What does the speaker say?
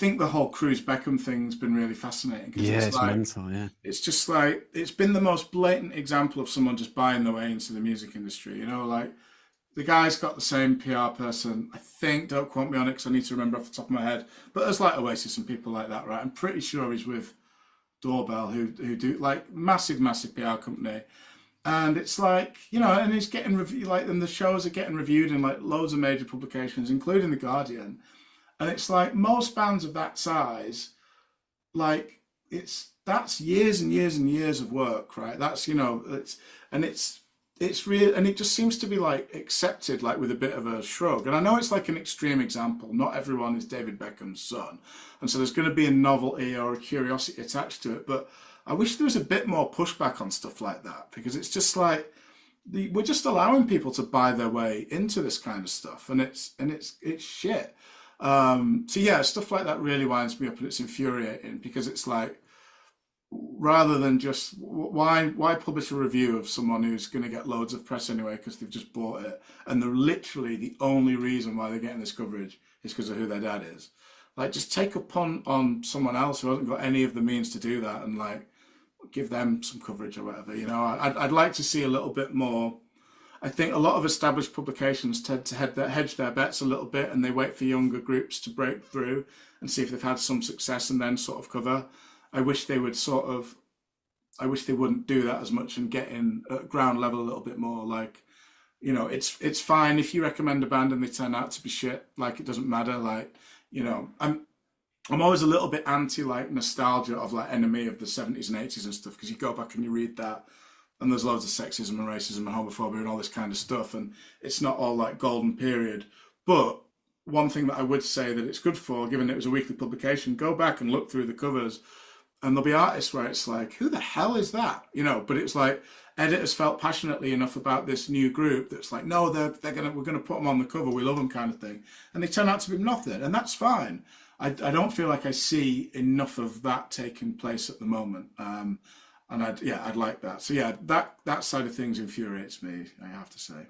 think the whole Cruz Beckham thing's been really fascinating because Yeah, it's it's like, mental. Yeah. it's just like, it's been the most blatant example of someone just buying their way into the music industry. Like the guy's got the same PR person, I think, don't quote me on it because I need to remember off the top of my head, but there's like Oasis and people like that, right? I'm pretty sure he's with Doorbell, who do like massive PR company. And it's like, and he's getting like, and the shows are getting reviewed in like loads of major publications, including The Guardian. And it's like most bands of that size, like that's years and years and years of work, right? That's and it's real, and it just seems to be like accepted like with a bit of a shrug. And I know it's like an extreme example. Not everyone is David Beckham's son, and so there's going to be a novelty or a curiosity attached to it. But I wish there was a bit more pushback on stuff like that because it's just like we're just allowing people to buy their way into this kind of stuff, and it's shit. So yeah, stuff like that really winds me up, and it's infuriating because it's like rather than just why publish a review of someone who's going to get loads of press anyway because they've just bought it, and they're literally the only reason why they're getting this coverage is because of who their dad is. Like, just take a punt on someone else who hasn't got any of the means to do that, and like give them some coverage or whatever. I'd like to see a little bit more. I think a lot of established publications tend to hedge their bets a little bit, and they wait for younger groups to break through and see if they've had some success and then sort of cover. I wish they would I wish they wouldn't do that as much and get in at ground level a little bit more. Like, it's fine if you recommend a band and they turn out to be shit. Like, it doesn't matter. Like, I'm always a little bit anti like nostalgia of like Enemy of the 70s and 80s and stuff, because you go back and you read that and there's loads of sexism and racism and homophobia and all this kind of stuff, and it's not all like golden period. But one thing that I would say that it's good for, given it was a weekly publication, go back and look through the covers, and there'll be artists where it's like, who the hell is that? But it's like editors felt passionately enough about this new group that's like, no, we're gonna put them on the cover, we love them, kind of thing, and they turn out to be nothing, and that's fine. I don't feel like I see enough of that taking place at the moment. And I'd like that. So yeah, that side of things infuriates me, I have to say.